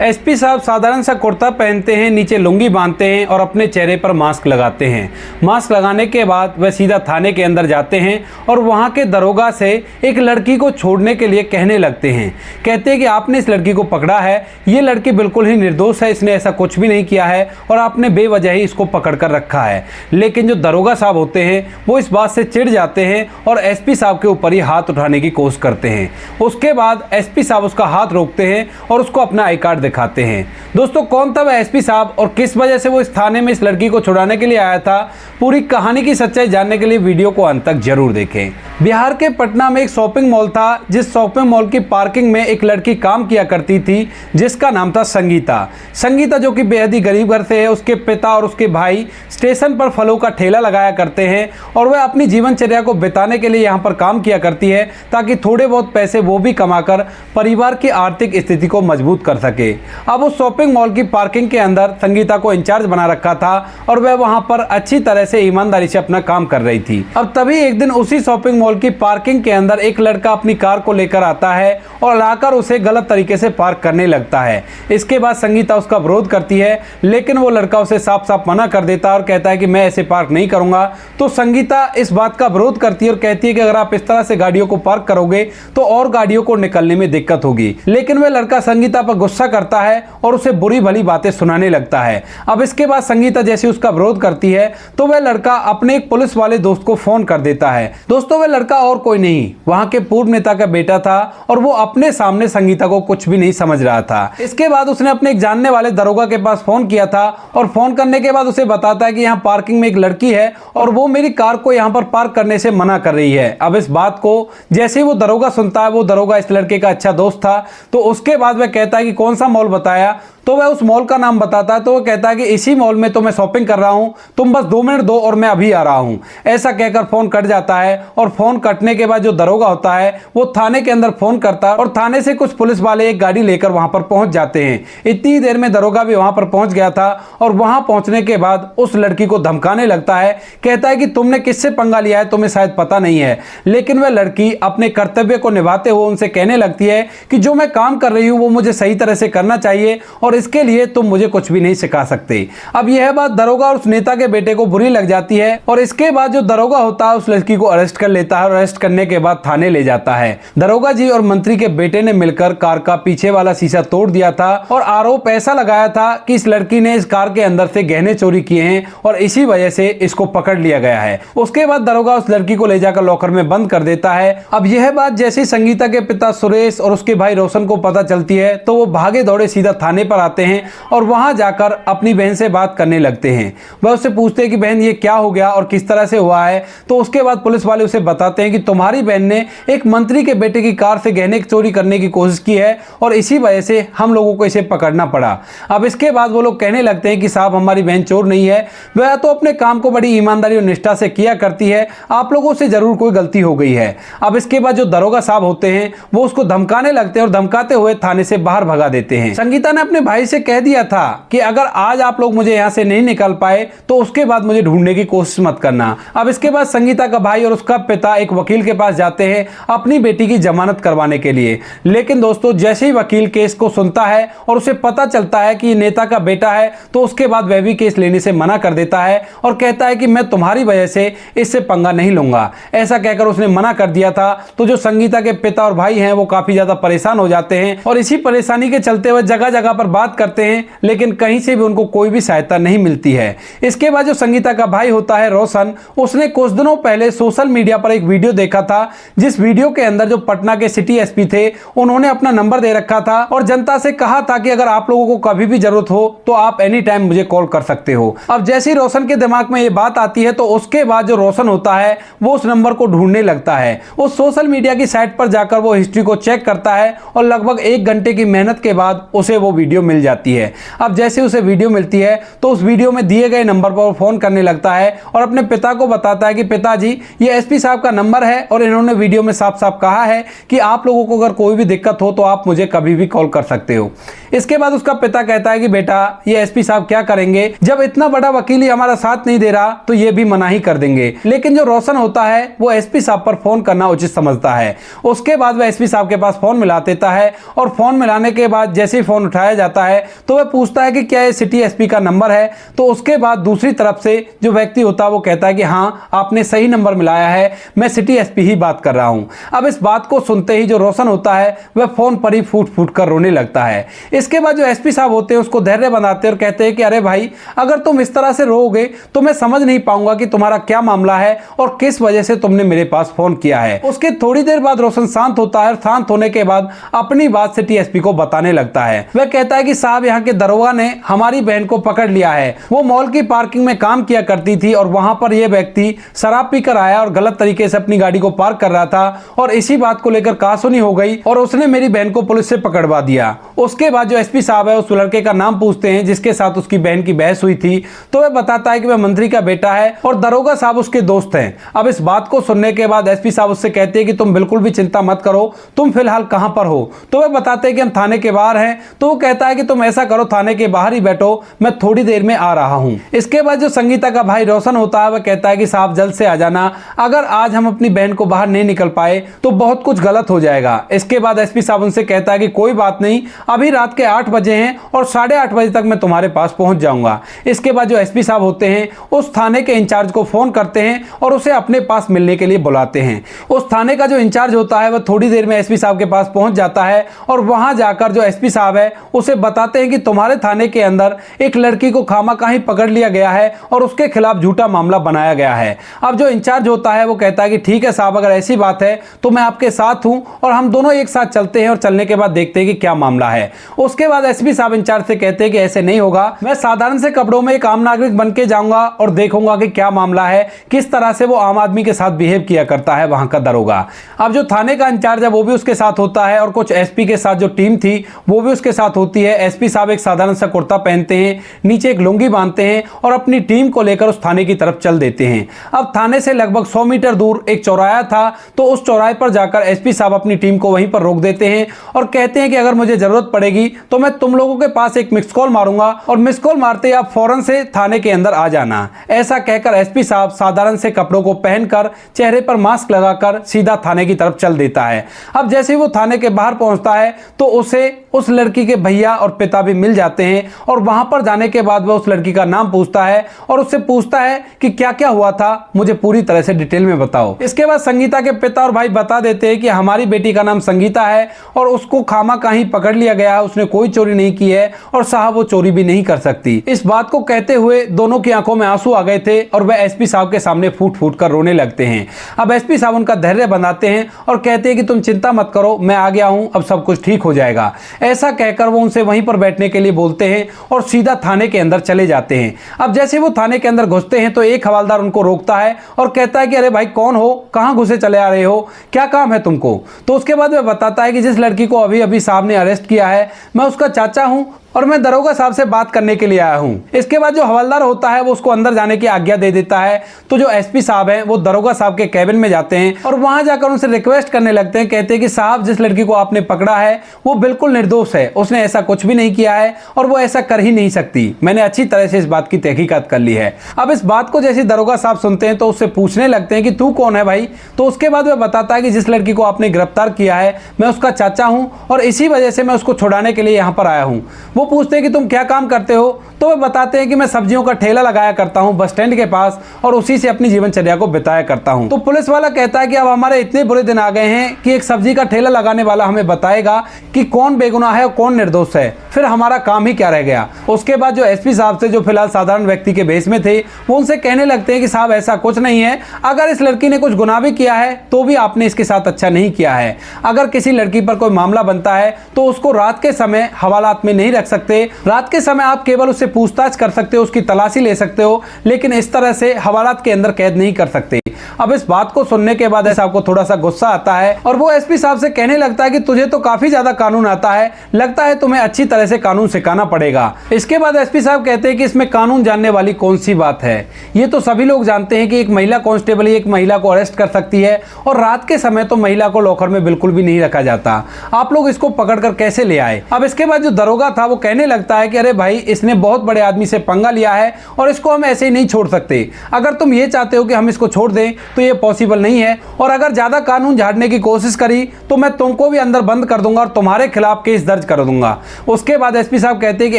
SP साहब साधारण सा कुर्ता पहनते हैं, नीचे लुंगी बांधते हैं और अपने चेहरे पर मास्क लगाते हैं। मास्क लगाने के बाद वह सीधा थाने के अंदर जाते हैं और वहां के दरोगा से एक लड़की को छोड़ने के लिए कहने लगते हैं। कहते हैं कि आपने इस लड़की को पकड़ा है, ये लड़की बिल्कुल ही निर्दोष है, इसने ऐसा कुछ भी नहीं किया है और आपने बेवजह ही इसको पकड़ कर रखा है। लेकिन जो दरोगा साहब होते हैं वो इस बात से चिढ़ जाते हैं और एसपी साहब के ऊपर ही हाथ उठाने की कोशिश करते हैं। उसके बाद एसपी साहब उसका हाथ रोकते हैं और उसको अपना आई कार्ड दिखाते हैं। दोस्तों, कौन था वह एसपी साहब और किस वजह से वो इस थाने में इस लड़की को छुड़ाने के लिए आया था, पूरी कहानी की सच्चाई जानने के लिए वीडियो को अंत तक जरूर देखें। बिहार के पटना में एक शॉपिंग मॉल था, जिस शॉपिंग मॉल की पार्किंग में एक लड़की काम किया करती थी जिसका नाम था संगीता। संगीता जो कि बेहद ही गरीब घर से है। उसके पिता और उसके भाई स्टेशन पर फलों का ठेला लगाया करते हैं और वह अपनी जीवनचर्या को बिताने के लिए यहाँ पर काम किया करती है ताकि थोड़े बहुत पैसे वो भी कमाकर परिवार की आर्थिक स्थिति को मजबूत कर सके। अब उस शॉपिंग मॉल की पार्किंग के अंदर संगीता को इंचार्ज बना रखा था और वह वहां पर अच्छी तरह से ईमानदारी से अपना काम कर रही थी। अब तभी एक दिन उसी शॉपिंग मॉल की पार्किंग के अंदर एक लड़का अपनी कार को लेकर आता है और लाकर उसे गलत तरीके से पार्क करने लगता है। इसके बाद संगीता उसका विरोध करती है, लेकिन वो लड़का उसे साफ साफ मना कर देता है और कहता है कि मैं ऐसे पार्क नहीं करूंगा। तो संगीता इस बात का विरोध करती है और कहती है कि अगर आप इस तरह से गाड़ियों को पार्क करोगे तो और गाड़ियों को निकलने में दिक्कत होगी। लेकिन वह लड़का संगीता पर गुस्सा करता है और उसे बुरी भली बातें सुनाने लगता है। अब इसके बाद संगीता जैसे उसका विरोध करती है तो वह लड़का अपने एक पुलिस वाले दोस्त को फोन कर देता है। दोस्तों, वह लड़का और कोई नहीं, वहां के पूर्व नेता का बेटा था और वो अपने सामने संगीता को कुछ भी नहीं समझ रहा था। इसके बाद उसने अपने एक जानने वाले दरोगा के पास फोन किया था और फोन करने के बाद उसे बताता है कि यहाँ पार्किंग में एक लड़की है और वो मेरी कार को यहाँ पर पार्क करने से मना कर रही है। अब इस बात को जैसे ही वो दरोगा सुनता है, वो दरोगा इस लड़के का अच्छा दोस्त था, तो उसके बाद वह कहता है कि कौन सा मॉल बताया, तो वह उस मॉल का नाम बताता है। तो वो कहता है कि इसी मॉल में तो मैं शॉपिंग कर रहा हूं, तुम बस 2 मिनट दो और मैं अभी आ रहा हूं। ऐसा कहकर फोन कट जाता है और फोन कटने के बाद जो दरोगा होता है वो थाने के अंदर फोन करता है और थाने से कुछ पुलिस वाले एक गाड़ी लेकर वहां पर पहुंच जाते हैं। इतनी देर में दरोगा भी वहां पर पहुंच गया था और वहां पहुंचने के बाद उस लड़की को धमकाने लगता है। कहता है कि तुमने किससे पंगा लिया है, तुम्हें शायद पता नहीं है। लेकिन वह लड़की अपने कर्तव्य को निभाते हुए उनसे कहने लगती है कि जो मैं काम कर रही हूं वो मुझे सही तरह से करना चाहिए और इसके लिए तुम मुझे कुछ भी नहीं सिखा सकते। अब यह बात दरोगा और उस नेता के बेटे को बुरी लग जाती है और इसके बाद जो दरोगा होता है उस लड़की को अरेस्ट कर लेता है और अरेस्ट करने के बाद थाने ले जाता है। दरोगा जी और मंत्री के बेटे ने मिलकर कार का पीछे वाला शीशा तोड़ दिया था और आरोप ऐसा लगाया था कि इस लड़की ने इस कार के अंदर से गहने चोरी किए हैं और इसी वजह से इसको पकड़ लिया गया है। उसके बाद दरोगा उस लड़की को ले जाकर लॉकर में बंद कर देता है। अब यह बात जैसे संगीता के पिता सुरेश और उसके भाई रोशन को पता चलती है तो वो भागे दौड़े सीधा थाने पर आते हैं और वहां जाकर अपनी बहन से बात करने लगते हैं। वह उससे पूछते हैं कि बहन ये क्या हो गया और किस तरह से हुआ है। तो उसके बाद पुलिस वाले उसे बताते हैं कि तुम्हारी बहन ने एक मंत्री के बेटे की कार से गहने चोरी करने की कोशिश की है और इसी वजह से हम लोगों को इसे पकड़ना पड़ा। अब इसके बाद वो लोग कहने लगते हैं कि साहब हमारी बहन चोर नहीं है, वह तो अपने काम को बड़ी ईमानदारी और निष्ठा से किया करती है, आप लोगों से जरूर कोई गलती हो गई है। अब इसके बाद जो दरोगा साहब होते हैं वो उसको धमकाने लगते हैं और धमकाते हुए थाने से बाहर भगा देते हैं। संगीता ने अपने भाई से कह दिया था कि अगर आज आप लोग मुझे यहां से नहीं निकाल पाए तो उसके बाद मुझे ढूंढने की कोशिश मत करना। अब इसके बाद संगीता का भाई और उसका पिता एक वकील के पास जाते हैं अपनी बेटी की जमानत करवाने के लिए। लेकिन दोस्तों, जैसे ही वकील केस को सुनता है और उसे पता चलता है कि ये नेता का बेटा है तो उसके बाद वह भी केस लेने से मना कर देता है और कहता है कि मैं तुम्हारी वजह से इससे पंगा नहीं लूंगा। ऐसा कहकर उसने मना कर दिया था। तो जो संगीता के पिता और भाई हैं वो काफी ज्यादा परेशान हो जाते हैं और इसी परेशानी के चलते हुए जगह जगह पर बात करते हैं, लेकिन कहीं से भी उनको कोई भी सहायता नहीं मिलती है। इसके बाद जो संगीता का भाई होता है रोशन, उसने कुछ दिनों पहले सोशल मीडिया पर एक वीडियो देखा था जिस वीडियो के अंदर जो पटना के सिटी एसपी थे उन्होंने अपना नंबर दे रखा था और जनता से कहा था कि अगर आप लोगों को कभी भी जरूरत हो तो आप एनी टाइम मुझे कॉल कर सकते हो। अब जैसे ही रोशन के दिमाग में ये बात आती है तो उसके बाद जो रोशन होता है वो उस नंबर को ढूंढने लगता है। उस सोशल मीडिया की साइट पर जाकर वो हिस्ट्री को चेक करता है और लगभग 1 घंटे की मेहनत के बाद उसे वो वीडियो मिल जाती है। अब जैसे उसे वीडियो मिलती है तो उस वीडियो में दिए गए नंबर पर वो फोन करने लगता है और अपने पिता को बताता है कि पिताजी ये एसपी साहब का नंबर है और इन्होंने वीडियो में साफ साफ कहा है कि आप लोगों को अगर कोई भी दिक्कत हो तो आप मुझे कभी भी कॉल कर सकते हो। इसके बाद उसका पिता कहता है कि बेटा ये एसपी साहब क्या करेंगे, जब इतना बड़ा वकील ही हमारा साथ नहीं दे रहा तो ये भी मना ही कर देंगे। लेकिन जो रोशन होता है वो एसपी साहब पर फोन करना उचित समझता है। उसके बाद वह एसपी साहब के पास फोन मिला देता है और फोन मिलाने के बाद जैसे ही फोन उठाया जाता है तो वह पूछता है कि क्या ये सिटी एसपी का नंबर है। तो उसके बाद दूसरी तरफ से जो व्यक्ति होता है वो कहता है कि हाँ आपने सही नंबर मिलाया है, मैं सिटी एसपी ही बात कर रहा हूं। अब इस बात को सुनते ही जो रोशन होता है वह फोन पर ही फूट फूट कर रोने लगता है। इसके बाद जो एसपी साहब होते हैं उसको धैर्य बनाते हैं और कहते हैं कि अरे भाई अगर तुम इस तरह से रोओगे तो मैं समझ नहीं पाऊंगा कि तुम्हारा क्या मामला है और किस वजह से तुमने मेरे पास फोन किया है। उसके थोड़ी देर बाद रोशन शांत होता है और शांत होने के बाद अपनी बात सिटी एसपी को बताने लगता है। वह कहता है कि साहब यहाँ के दरोगा ने हमारी बहन को पकड़ लिया है। वो मॉल की पार्किंग में काम किया करती थी और वहां पर यह व्यक्ति शराब पीकर आया और गलत तरीके से अपनी गाड़ी को पार्क कर रहा था और इसी बात को लेकर कहासुनी हो गई और उसने मेरी बहन को पुलिस से पकड़वा दिया। उसके बाद जो एसपी साहब है उस लड़के का नाम पूछते हैं जिसके साथ उसकी बहन की बहस हुई थी। तो वह बताता है कि वह मंत्री का बेटा है और दरोगा साहब उसके दोस्त हैं। अब इस बात को सुनने के बाद एसपी साहब उससे कहते हैं कि तुम बिल्कुल भी चिंता मत करो, तुम फिलहाल कहां पर हो। तो वह बताते हैं कि हम थाने के बाहर हैं। तो वो कहता है कि तुम ऐसा करो थाने के बाहर ही बैठो, मैं थोड़ी देर में आ रहा हूं। इसके बाद जो संगीता का भाई रोशन होता है वह कहता है कि साहब जल्द से आ जाना, अगर आज हम अपनी बहन को बाहर नहीं निकल पाए तो बहुत कुछ गलत हो जाएगा। इसके बाद एसपी साहब उनसे कहता है कि कोई बात नहीं, अभी रात के 8 बजे हैं और 8:30 बजे तक मैं तुम्हारे पास पहुंच जाऊंगा। इसके बाद जो एसपी साहब होते हैं उस थाने के इंचार्ज को फोन करते हैं और उसे अपने पास मिलने के लिए बुलाते हैं। उस थाने का जो इंचार्ज होता है वह थोड़ी देर में एसपी साहब के पास पहुंच जाता है और वहां जाकर जो एसपी साहब है उसे बताते हैं कि तुम्हारे थाने के अंदर एक लड़की को खामखा पकड़ लिया गया है और उसके खिलाफ झूठा मामला बनाया गया है। अब जो इंचार्ज होता है वो कहता है कि ठीक है साहब, अगर ऐसी बात है तो मैं आपके साथ हूं और हम दोनों एक साथ चलते हैं और चलने के बाद देखते हैं कि क्या मामला है। उसके बाद एसपी साहब इंचार्ज से कहते हैं कि ऐसे नहीं होगा, मैं साधारण से कपड़ों में एक आम नागरिक बन के जाऊंगा और देखूंगा कि क्या मामला है, किस तरह से वो आम आदमी के साथ बिहेव किया करता है वहां का दरोगा। अब जो थाने का इंचार्ज है वो भी उसके साथ होता है और कुछ एसपी के साथ जो टीम थी वो भी उसके साथ होती है। एसपी साहब एक साधारण सा कुर्ता पहनते हैं, नीचे एक लुंगी बांधते हैं और अपनी टीम को लेकर उस थाने की तरफ चल देते हैं। अब थाने से लगभग 100 मीटर दूर एक चौराहा था, तो उस चौराहे पर जाकर एसपी साहब अपनी टीम को वहीं पर रोक देते हैं और कहते हैं कि अगर मुझे जरूरत पड़ेगी तो मैं तुम लोगों के पास एक मिस कॉल मारूंगा और मिस कॉल मारते ही आप फौरन से थाने के अंदर आ जाना। ऐसा कहकर एसपी साहब साधारण से कपड़ों को पहनकर चेहरे पर मास्क लगाकर सीधा थाने की तरफ चल देता है। अब जैसे ही वो थाने के बाहर पहुंचता है तो उसे उस लड़की के भैया और पिता भी मिल जाते हैं और वहां पर जाने के बाद वह उस लड़की का नाम पूछता है और उससे पूछता है कि क्या क्या हुआ था, मुझे पूरी तरह से डिटेल में बताओ। इसके बाद संगीता के पिता और भाई बता देते हैं कि हमारी बेटी का नाम संगीता है और उसको खामखा पकड़ लिया गया है, उसने कोई चोरी नहीं की है और साहब वो चोरी भी नहीं कर सकती। इस बात को कहते हुए दोनों की आंखों में आंसू आ गए थे और वह एसपी साहब के सामने फूट फूट कर रोने लगते हैं। अब एसपी साहब उनका धैर्य बनाते हैं और कहते हैं कि तुम चिंता मत करो, मैं आ गया हूं, अब सब कुछ ठीक हो जाएगा। ऐसा कहकर वो उनसे वहीं पर बैठने के लिए बोलते हैं और सीधा थाने के अंदर चले जाते हैं। अब जैसे वो थाने के अंदर घुसते हैं तो एक हवलदार उनको रोकता है और कहता है कि अरे भाई कौन हो, कहां घुसे चले आ रहे हो, क्या काम है तुमको। तो उसके बाद वह बताता है कि जिस लड़की को अभी अभी साहब ने अरेस्ट किया है मैं उसका चाचा हूं और मैं दरोगा साहब से बात करने के लिए आया हूं। इसके बाद जो हवलदार होता है वो उसको अंदर जाने की आज्ञा दे देता है। तो जो एसपी साहब हैं वो दरोगा साहब के कैबिन में जाते हैं और वहां जाकर उनसे रिक्वेस्ट करने लगते हैं। कहते हैं कि साहब जिस लड़की को आपने पकड़ा है वो बिल्कुल निर्दोष है, उसने ऐसा कुछ भी नहीं किया है और वो ऐसा कर ही नहीं सकती। मैंने अच्छी तरह से इस बात की तहकीकात कर ली है। अब इस बात को जैसे दरोगा साहब सुनते हैं तो उससे पूछने लगते हैं कि तू कौन है भाई। तो उसके बाद वह बताता है कि जिस लड़की को आपने गिरफ्तार किया है मैं उसका चाचा हूं और इसी वजह से मैं उसको छुड़ाने के लिए यहाँ पर आया हूँ। वो पूछते हैं कि तुम क्या काम करते हो। तो वे बताते हैं कि मैं सब्जियों का ठेला लगाया करता हूं बस स्टैंड के पास और उसी से अपनी जीवनचर्या को बिताया करता हूं। तो पुलिस वाला कहता है कि अब हमारे इतने बुरे दिन आ गए हैं कि एक सब्जी का ठेला लगाने वाला हमें बताएगा कि कौन बेगुनाह है और कौन निर्दोष है, फिर हमारा काम ही क्या रह गया। उसके बाद जो एसपी साहब से जो फिलहाल साधारण व्यक्ति के भेष में थे वो उनसे कहने लगते हैं कि साहब ऐसा कुछ नहीं है, अगर इस लड़की ने कुछ गुनाह भी किया है तो भी आपने इसके साथ अच्छा नहीं किया है। अगर किसी लड़की पर कोई मामला बनता है तो उसको रात के समय हवालात में नहीं रख सकते। रात के समय आप केवल उससे पूछताछ कर सकते हो, उसकी तलाशी ले सकते हो, लेकिन इस तरह से हवालात के अंदर कैद नहीं कर सकते। अब इस बात को सुनने के बाद साहब को थोड़ा सा गुस्सा आता है और वो एसपी साहब से कहने लगता है कि तुझे तो काफी ज्यादा कानून आता है, लगता है तुम्हें अच्छी तरह से कानून सिखाना पड़ेगा। इसके बाद एसपी साहब कहते हैं कि इसमें कानून जानने वाली कौन सी बात है, ये तो सभी लोग जानते हैं कि एक महिला कांस्टेबल ही एक महिला को अरेस्ट कर सकती है और रात के समय तो महिला को लॉकर में बिल्कुल भी नहीं रखा जाता, आप लोग इसको पकड़कर कैसे ले आए। अब इसके बाद जो दरोगा था वो कहने लगता है कि अरे भाई, इसने बहुत बड़े आदमी से पंगा लिया है और इसको हम ऐसे ही नहीं छोड़ सकते। अगर तुम ये चाहते हो कि हम इसको छोड़ दें तो ये पॉसिबल नहीं है, और अगर ज्यादा कानून झाड़ने की कोशिश करी तो मैं तुमको भी अंदर बंद कर दूंगा और तुम्हारे खिलाफ केस दर्ज कर दूंगा। उसके बाद एसपी साहब कहते हैं कि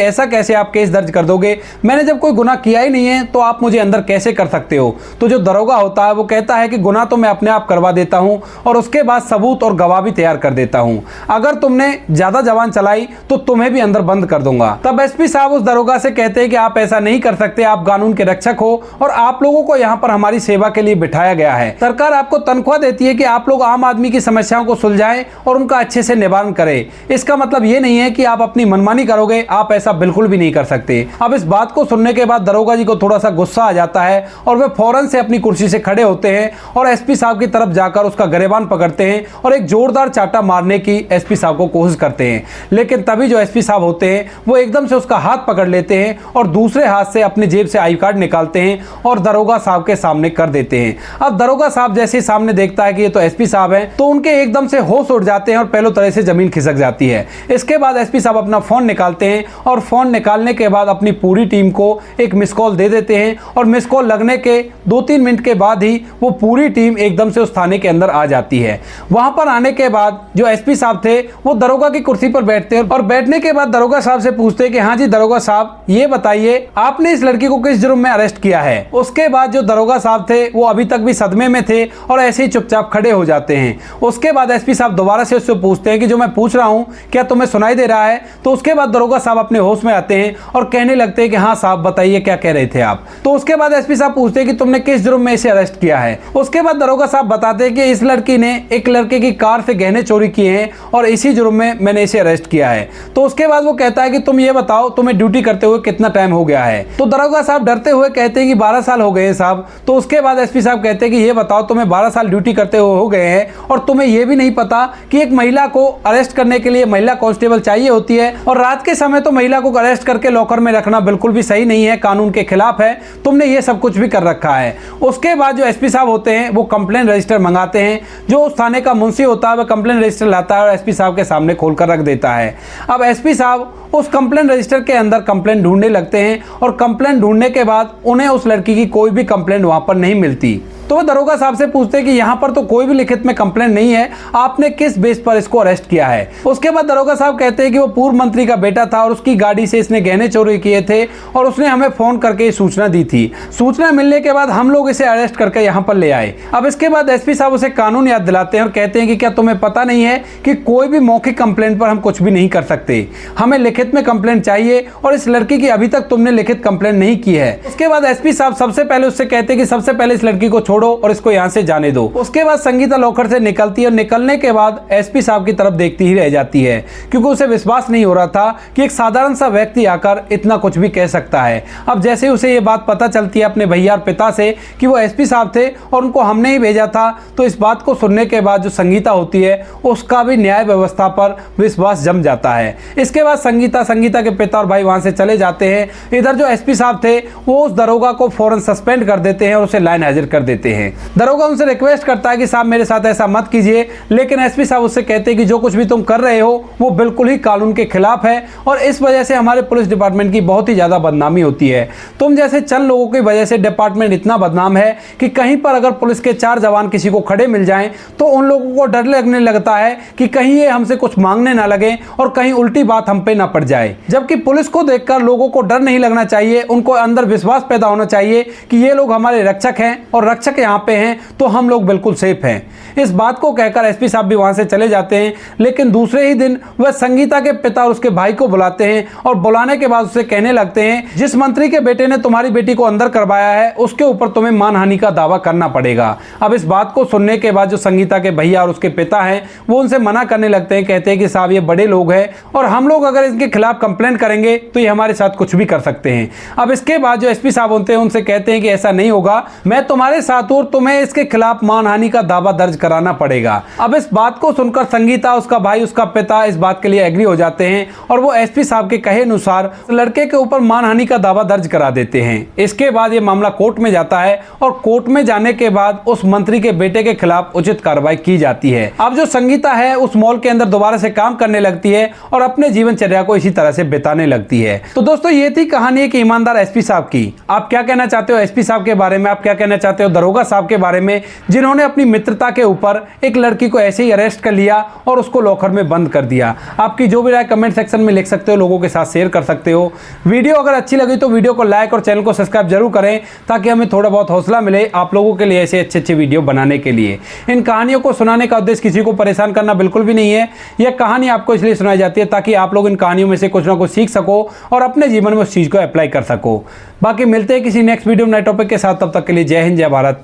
ऐसा कैसे आप केस दर्ज कर दोगे, मैंने जब कोई गुनाह किया ही नहीं है तो आप मुझे अंदर कैसे कर सकते हो। तो जो दरोगा होता है वो कहता है कि गुनाह तो मैं अपने आप करवा देता हूं और उसके बाद सबूत और गवाह भी तैयार कर देता हूं, अगर तुमने ज्यादा जबान चलाई तो तुम्हें भी अंदर बंद कर दूंगा। तब एसपी साहब उस दरोगा से कहते हैं कि आप ऐसा नहीं कर सकते, आप कानून के रक्षक हो और आप लोगों को यहाँ पर हमारी सेवा के लिए बिठाया गया है। सरकार आपको तनख्वाह देती है कि आप लोग आम आदमी की समस्याओं को सुलझाएं और उनका अच्छे से निवारण करें। इसका मतलब ये नहीं है कि आप अपनी मनमानी करोगे, आप ऐसा बिल्कुल भी नहीं कर सकते। अब इस बात को सुनने के बाद दरोगा जी को थोड़ा सा गुस्सा आ जाता है और वे फौरन से अपनी कुर्सी से खड़े होते हैं और एसपी साहब की तरफ जाकर उसका गिरेबान पकड़ते हैं और एक जोरदार चाटा मारने की एसपी साहब को कोशिश करते हैं। लेकिन तभी जो एसपी साहब होते हैं वो एकदम से उसका हाथ पकड़ लेते हैं और दूसरे हाथ से अपनी जेब से आई कार्ड निकालते हैं और दरोगा साहब के सामने कर देते हैं। अब दरोगा साहब जैसे ही सामने देखता है कि ये तो एसपी साहब हैं तो उनके एकदम से होश उड़ जाते हैं और पहले तरह से जमीन खिसक जाती है। इसके बाद एसपी साहब अपना फोन निकालते हैं और फोन निकालने के बाद अपनी पूरी टीम को एक मिस कॉल दे देते हैं और मिस कॉल लगने के 2-3 मिनट के बाद ही वो पूरी टीम एकदम से उस थाने के अंदर आ जाती है। वहां पर आने के बाद जो एसपी साहब थे वो दरोगा की कुर्सी पर बैठते हैं और बैठने के बाद दरोगा साहब से पूछते हैं कि हाँ जी दरोगा साहब, ये बताइए आपने इस लड़की को किस जुर्म में अरेस्ट किया है। उसके बाद जो दरोगा साहब थे वो अभी तक भी सदमे में थे और ऐसे ही चुपचाप खड़े हो जाते हैं। उसके बाद एसपी साहब दोबारा से उससे पूछते हैं कि जो मैं पूछ रहा हूं क्या तुम्हें सुनाई दे रहा है। तो उसके बाद दरोगा साहब अपने होश में आते हैं और कहने लगते हैं कि हाँ साहब बताइए क्या कह रहे थे आप। तो उसके बाद एसपी साहब पूछते हैं कि तुमने किस जुर्म में इसे अरेस्ट किया है। उसके बाद दरोगा साहब बताते हैं कि इस लड़की ने एक लड़के की कार से गहने चोरी किए हैं और इसी जुर्म में मैंने इसे अरेस्ट किया है। तो उसके बाद वो कहता है कि तुम ये बताओ तुम्हें ड्यूटी करते हुए कितना टाइम हो गया है। तो दरोगा साहब डरते हुए कहते हैं कि 12 साल हो गए हैं साहब। तो उसके बाद एसपी साहब कहते हैं कि ये बताओ तुम्हें 12 साल ड्यूटी करते हुए हो गए हैं और तुम्हें यह भी नहीं पता कि एक महिला को अरेस्ट करने के लिए महिला कांस्टेबल चाहिए होती है और रात के समय तो महिला को अरेस्ट करके लॉकर में रखना बिल्कुल भी सही नहीं है, कानून के खिलाफ है, तुमने ये सब कुछ भी कर रखा है। उसके बाद जो एसपी साहब होते हैं वो कंप्लेंट रजिस्टर मंगाते हैं, जो उस थाने का मुंशी होता है वह कंप्लेंट रजिस्टर लाता है और एसपी साहब के सामने खोलकर रख देता है। अब एसपी साहब उस कंप्लेंट रजिस्टर के अंदर कंप्लेंट ढूंढने लगते हैं और कंप्लेंट ढूंढने के बाद उन्हें उस लड़की की कोई भी कंप्लेंट वहां पर नहीं मिलती। तो वो दरोगा साहब से पूछते हैं कि यहाँ पर तो कोई भी लिखित में कंप्लेंट नहीं है, आपने किस बेस पर इसको अरेस्ट किया है। उसके बाद दरोगा साहब कहते हैं कि वो पूर्व मंत्री का बेटा था और उसकी गाड़ी से इसने गहने चोरी किए थे और उसने हमें फोन करके सूचना दी थी। सूचना मिलने के बाद हम लोग इसे अरेस्ट करके यहाँ पर ले आए। अब इसके बाद एसपी साहब उसे कानून याद दिलाते हैं और कहते हैं कि क्या तुम्हें पता नहीं है कि कोई भी मौखिक कंप्लेंट पर हम कुछ भी नहीं कर सकते, हमें लिखित में कंप्लेंट चाहिए और इस लड़की की अभी तक तुमने लिखित कंप्लेंट नहीं की है। उसके बाद एसपी साहब सबसे पहले उससे कहते हैं कि सबसे पहले इस लड़की को छोड़ो और इसको यहाँ से जाने दो। उसके बाद संगीता लॉकर से निकलती है और निकलने के बाद एसपी साहब की तरफ देखती ही रह जाती है क्योंकि उसे विश्वास नहीं हो रहा था कि एक साधारण सा व्यक्ति आकर इतना कुछ भी कह सकता है। अब जैसे उसे ये बात पता चलती है अपने भैया और पिता से कि वो एसपी साहब थे और उनको हमने ही भेजा था, तो इस बात को सुनने के बाद जो संगीता होती है उसका भी न्याय व्यवस्था पर विश्वास जम जाता है। इसके बाद संगीता के पिता और भाई वहां से चले जाते हैं। इधर जो एसपी साहब थे वो उस दरोगा को फौरन सस्पेंड कर देते हैं और उसे लाइन हाजिर कर देते हैं। दरोगा उनसे रिक्वेस्ट करता है कि साहब मेरे साथ ऐसा मत कीजिए, लेकिन एसपी साहब उससे कहते हैं कि जो कुछ भी तुम कर रहे हो वो बिल्कुल ही कानून के खिलाफ है और इस वजह से हमारे पुलिस डिपार्टमेंट की बहुत ही ज्यादा बदनामी होती है। तुम जैसे चंद लोगों की वजह से डिपार्टमेंट इतना बदनाम है कि कहीं पर अगर पुलिस के 4 जवान किसी को खड़े मिल जाएं तो उन लोगों को डर लगने लगता है कि कहीं ये हमसे कुछ मांगने ना लगे और कहीं उल्टी बात हम पे ना पड़ जाए। जबकि पुलिस को देखकर लोगों को डर नहीं लगना चाहिए, उनको अंदर विश्वास पैदा होना चाहिए कि ये लोग हमारे रक्षक हैं और रक्षक बेशक यहाँ पे हैं तो हम लोग बिल्कुल सेफ हैं। इस बात को कहकर एसपी साहब भी वहां से चले जाते हैं। लेकिन दूसरे ही दिन वह संगीता के पिता और उसके भाई को बुलाते हैं और बुलाने के बाद उससे कहने लगते हैं, जिस मंत्री के बेटे ने तुम्हारी बेटी को अंदर करवाया है उसके ऊपर तुम्हें मानहानि का दावा करना पड़ेगा। अब इस बात को सुनने के बाद जो संगीता के भैया और उसके पिता हैं वो उनसे मना करने लगते हैं, कहते हैं कि साहब ये बड़े लोग हैं और हम लोग अगर इनके खिलाफ कंप्लेंट करेंगे तो ये हमारे साथ कुछ भी कर सकते हैं। अब इसके बाद जो एसपी साहब होते हैं उनसे कहते हैं कि ऐसा नहीं होगा, मैं तुम्हारे साथ हूं, तुम्हें इसके खिलाफ मानहानि का दावा दर्ज कराना पड़ेगा। अब इस बात को सुनकर संगीता, उसका भाई, उसका पिता इस बात के लिए एग्री हो जाते हैं और वो एसपी साहब के कहे अनुसार लड़के के ऊपर मानहानि का दावा दर्ज करा देते हैं। इसके बाद ये मामला कोर्ट में जाता है और कोर्ट में जाने के बाद उस मंत्री के बेटे के खिलाफ उचित कार्रवाई की जाती है। अब जो संगीता है उस मॉल के अंदर दोबारा से काम करने लगती है और अपने जीवनचर्या को इसी तरह से बिताने लगती है। तो दोस्तों ये थी कहानी एक ईमानदार एसपी साहब की। आप क्या कहना चाहते हो एसपी साहब के बारे में? आप क्या कहना चाहते हो दरोगा साहब के बारे में, जिन्होंने अपनी मित्रता के ऊपर एक लड़की को ऐसे ही अरेस्ट कर लिया और उसको लॉकर में बंद कर दिया? आपकी जो भी राय कमेंट सेक्शन में लिख सकते हो, लोगों के साथ शेयर कर सकते हो। वीडियो अगर अच्छी लगी तो वीडियो को लाइक और चैनल को सब्सक्राइब जरूर करें ताकि हमें थोड़ा बहुत हौसला मिले आप लोगों के लिए ऐसे अच्छे वीडियो बनाने के लिए। इन कहानियों को सुनाने का उद्देश्य किसी को परेशान करना बिल्कुल भी नहीं है। यह कहानी आपको इसलिए सुनाई जाती है ताकि आप लोग इन कहानियों में से कुछ ना कुछ सीख सको और अपने जीवन में उस चीज को अप्लाई कर सको। बाकी मिलते हैं किसी नेक्स्ट वीडियो में नए टॉपिक के साथ। तब तक के लिए जय हिंद, जय भारत,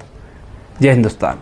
जय हिंदुस्तान।